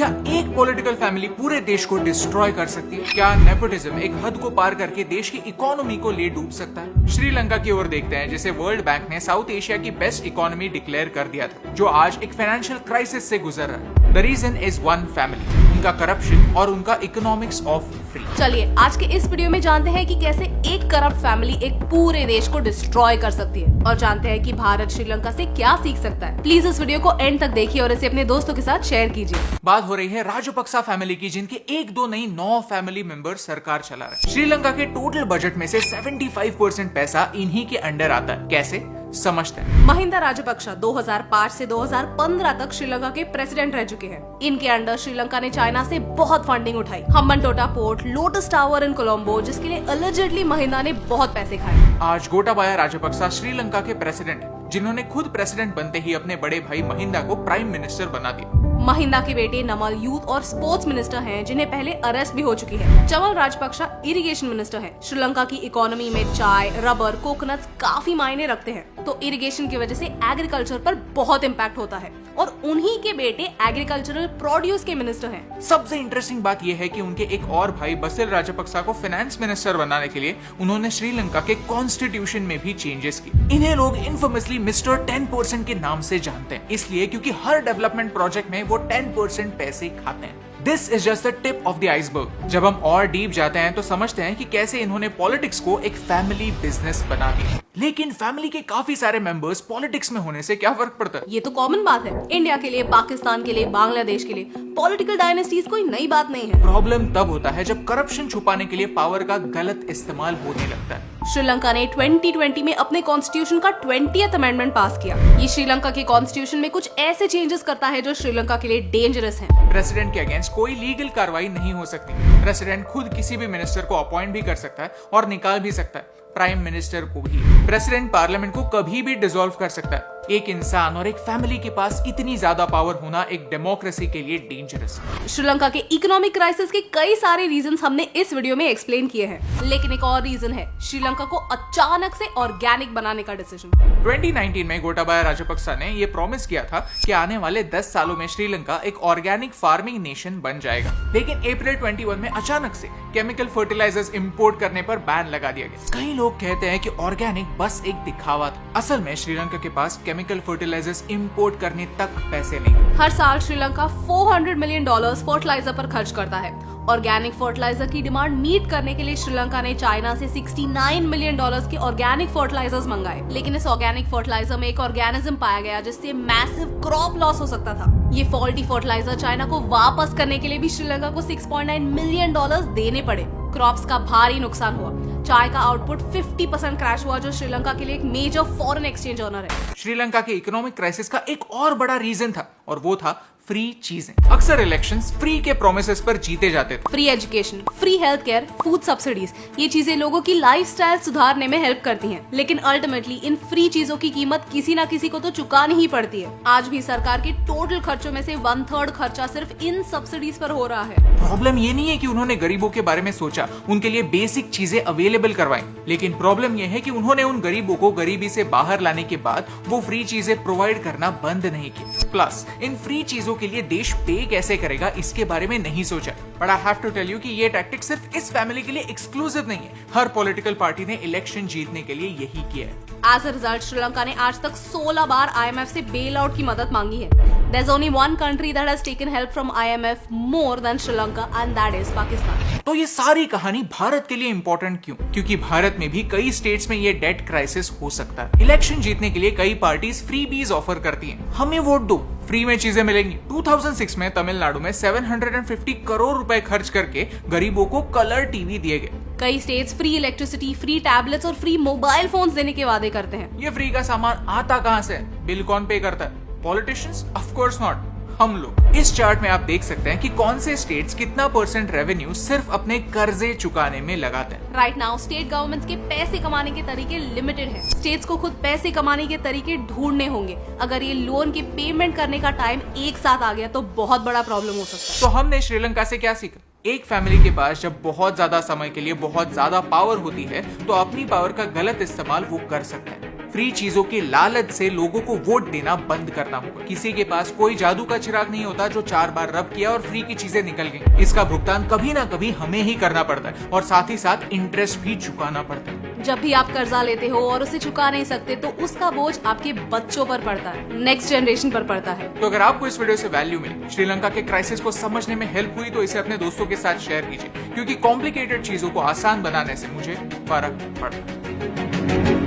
क्या एक political family पूरे देश को डिस्ट्रॉय कर सकती है? क्या नेपोटिज्म एक हद को पार करके देश की इकोनॉमी को ले डूब सकता है? श्रीलंका की ओर देखते हैं, जिसे वर्ल्ड बैंक ने साउथ एशिया की बेस्ट इकोनॉमी डिक्लेयर कर दिया था, जो आज एक फाइनेंशियल क्राइसिस से गुजर रहा है। The reason is one family, उनका करप्शन और उनका इकोनॉमिक्स ऑफ फ्री। चलिए आज के इस वीडियो में जानते हैं कि कैसे एक करप्ट फैमिली एक पूरे देश को डिस्ट्रॉय कर सकती है, और जानते हैं कि भारत श्रीलंका से क्या सीख सकता है। प्लीज इस वीडियो को एंड तक देखिए और इसे अपने दोस्तों के साथ शेयर कीजिए। बात हो रही है राजपक्सा फैमिली की, जिनके एक दो नहीं 9 फैमिली मेंबर सरकार चला रहे हैं। श्रीलंका के टोटल बजट में से 75% पैसा इन्हीं के अंडर आता है। कैसे समझते हैं। महिंदा राजपक्सा 2005 से 2015 तक श्रीलंका के प्रेसिडेंट रह चुके हैं। इनके अंडर श्रीलंका ने चाइना से बहुत फंडिंग उठाई। हम्बनटोटा पोर्ट, लोटस टावर इन कोलंबो, जिसके लिए अलिजेडली महिंदा ने बहुत पैसे खाए। आज गोटाबाया राजपक्सा श्रीलंका के प्रेसिडेंट हैं, जिन्होंने खुद प्रेसिडेंट बनते ही अपने बड़े भाई महिंदा को प्राइम मिनिस्टर बना दिया। महिंदा के बेटे नमल यूथ और स्पोर्ट्स मिनिस्टर हैं, जिन्हें पहले अरेस्ट भी हो चुकी है। चमल राजपक्सा इरिगेशन मिनिस्टर हैं। श्रीलंका की इकोनॉमी में चाय, रबर, कोकोनट्स काफी मायने रखते हैं, तो इरिगेशन की वजह से एग्रीकल्चर पर बहुत इम्पैक्ट होता है, और उन्हीं के बेटे एग्रीकल्चरल प्रोड्यूस के मिनिस्टर हैं। सबसे इंटरेस्टिंग बात यह है कि उनके एक और भाई बसिल राजपक्सा को फाइनेंस मिनिस्टर बनाने के लिए उन्होंने श्रीलंका के कॉन्स्टिट्यूशन में भी चेंजेस किए। इन्हें लोग इनफेमसली मिस्टर 10% के नाम से जानते हैं, इसलिए क्योंकि हर डेवलपमेंट प्रोजेक्ट में वो 10% पैसे खाते हैं। This is just the tip of the iceberg. जब हम और डीप जाते हैं तो समझते हैं कि कैसे इन्होंने पॉलिटिक्स को एक फैमिली बिजनेस बना दिया। लेकिन फैमिली के काफी सारे मेंबर्स पॉलिटिक्स में होने से क्या फर्क पड़ता है? ये तो कॉमन बात है। इंडिया के लिए, पाकिस्तान के लिए, बांग्लादेश के लिए पॉलिटिकल डायनेस्टीज कोई नई बात नहीं है। प्रॉब्लम तब होता है जब करप्शन छुपाने के लिए पावर का गलत इस्तेमाल होने लगता है। श्रीलंका ने 2020 में अपने कॉन्स्टिट्यूशन का 20th अमेंडमेंट पास किया। ये श्रीलंका के कॉन्स्टिट्यूशन में कुछ ऐसे चेंजेस करता है जो श्रीलंका के लिए डेंजरस हैं। प्रेसिडेंट के अगेंस्ट कोई लीगल कार्रवाई नहीं हो सकती। प्रेसिडेंट खुद किसी भी मिनिस्टर को अपॉइंट भी कर सकता है और निकाल भी सकता है, प्राइम मिनिस्टर को भी। प्रेसिडेंट पार्लियामेंट को कभी भी डिसॉल्व कर सकता है। एक इंसान और एक फैमिली के पास इतनी ज्यादा पावर होना एक डेमोक्रेसी के लिए डेंजरस है। श्रीलंका के इकोनॉमिक क्राइसिस के कई सारे रीजंस हमने इस वीडियो में एक्सप्लेन किए हैं, लेकिन एक और रीजन है श्रीलंका को अचानक से ऑर्गेनिक बनाने का डिसीजन। 2019 में गोटाबाया राजपक्सा ने ये प्रॉमिस किया था कि आने वाले 10 सालों में श्रीलंका एक ऑर्गेनिक फार्मिंग नेशन बन जाएगा। लेकिन अप्रैल 21 में अचानक से केमिकल फर्टिलाइजर्स इंपोर्ट करने पर बैन लगा दिया गया। कई लोग कहते हैं कि ऑर्गेनिक बस एक दिखावा था। असल में श्रीलंका के पास केमिकल फर्टिलाइजर्स इंपोर्ट करने तक पैसे नहीं। हर साल श्रीलंका $400 मिलियन फर्टिलाइजर पर खर्च करता है। ऑर्गेनिक फर्टिलाइजर की डिमांड मीट करने के लिए श्रीलंका ने चाइना से $69 मिलियन के ऑर्गेनिक फर्टिलाइजर्स मंगाए, लेकिन इस ऑर्गेनिक फर्टिलाइजर में एक ऑर्गेनिज्म पाया गया जिससे मैसिव क्रॉप लॉस हो सकता था। ये फॉल्टी फर्टिलाइजर चाइना को वापस करने के लिए भी श्रीलंका को $6.9 मिलियन देने पड़े। क्रॉप्स का भारी नुकसान हुआ। चाय का आउटपुट 50% क्रैश हुआ, जो श्रीलंका के लिए एक मेजर फॉरेन एक्सचेंज ऑनर है। श्रीलंका के इकोनॉमिक क्राइसिस का एक और बड़ा रीजन था, और वो था फ्री चीजें। अक्सर इलेक्शंस फ्री के प्रोमिसेस पर जीते जाते थे। Free education, free health care, food subsidies, ये चीजें लोगों की लाइफस्टाइल सुधारने में हेल्प करती हैं, लेकिन अल्टीमेटली इन फ्री चीजों की कीमत किसी ना किसी को तो चुकानी ही पड़ती है। आज भी सरकार के टोटल खर्चों में से 1/3 खर्चा सिर्फ इन सब्सिडीज पर हो रहा है। प्रॉब्लम ये नहीं है कि उन्होंने गरीबों के बारे में सोचा, उनके लिए बेसिक चीजें अवेलेबल करवाई, लेकिन प्रॉब्लम ये है कि उन्होंने उन गरीबों को गरीबी से बाहर लाने के बाद वो फ्री चीजें प्रोवाइड करना बंद नहीं की। प्लस इन फ्री चीजों के लिए देश पे कैसे करेगा, इसके बारे में नहीं सोचा। But I have to tell you कि ये टैक्टिक सिर्फ इस फैमिली के लिए एक्सक्लूसिव नहीं है। हर पॉलिटिकल पार्टी ने इलेक्शन जीतने के लिए यही किया है। एज अ रिजल्ट श्रीलंका ने आज तक 16 बार IMF से बेल आउट की मदद मांगी है। There's only one country that has taken help from IMF more than Sri Lanka, and that is Pakistan. तो ये सारी कहानी भारत के लिए इम्पोर्टेंट क्यों? क्योंकि भारत में भी कई स्टेट्स में ये डेट क्राइसिस हो सकता है। इलेक्शन जीतने के लिए कई पार्टीज फ्रीबीज ऑफर करती हैं। हमें वोट दो, फ्री में चीजें मिलेंगी। 2006 में तमिलनाडु में 750 करोड़ रुपए खर्च करके गरीबों को कलर टीवी दिए गए। कई states free electricity, free tablets और फ्री मोबाइल फोन्स देने के वादे करते हैं। ये फ्री का सामान आता कहां से? बिल कौन पे करता है? पॉलिटिशियंस? ऑफ कोर्स नॉट, हम लोग। इस चार्ट में आप देख सकते हैं कि कौन से स्टेट्स कितना % रेवेन्यू सिर्फ अपने कर्जे चुकाने में लगाते हैं। राइट नाउ स्टेट गवर्नमेंट्स के पैसे कमाने के तरीके लिमिटेड हैं। स्टेट्स को खुद पैसे कमाने के तरीके ढूंढने होंगे। अगर ये लोन की पेमेंट करने का टाइम एक साथ आ गया तो बहुत बड़ा प्रॉब्लम हो सकता है। तो हमने श्रीलंका से क्या सीखा? एक फैमिली के पास जब बहुत ज्यादा समय के लिए बहुत ज्यादा पावर होती है तो अपनी पावर का गलत इस्तेमाल वो कर सकता है। फ्री चीजों की लालच से लोगों को वोट देना बंद करना होगा। किसी के पास कोई जादू का चिराग नहीं होता जो 4 बार रब किया और फ्री की चीजें निकल गई। इसका भुगतान कभी ना कभी हमें ही करना पड़ता है और साथ ही साथ इंटरेस्ट भी चुकाना पड़ता है। जब भी आप कर्जा लेते हो और उसे चुका नहीं सकते तो उसका बोझ आपके बच्चों पर पड़ता है, नेक्स्ट जनरेशन पर पड़ता है। तो अगर आपको इस वीडियो से वैल्यू मिली, श्रीलंका के क्राइसिस को समझने में हेल्प हुई, तो इसे अपने दोस्तों के साथ शेयर कीजिए, क्योंकि कॉम्प्लिकेटेड चीजों को आसान बनाने से मुझे फर्क पड़ता है।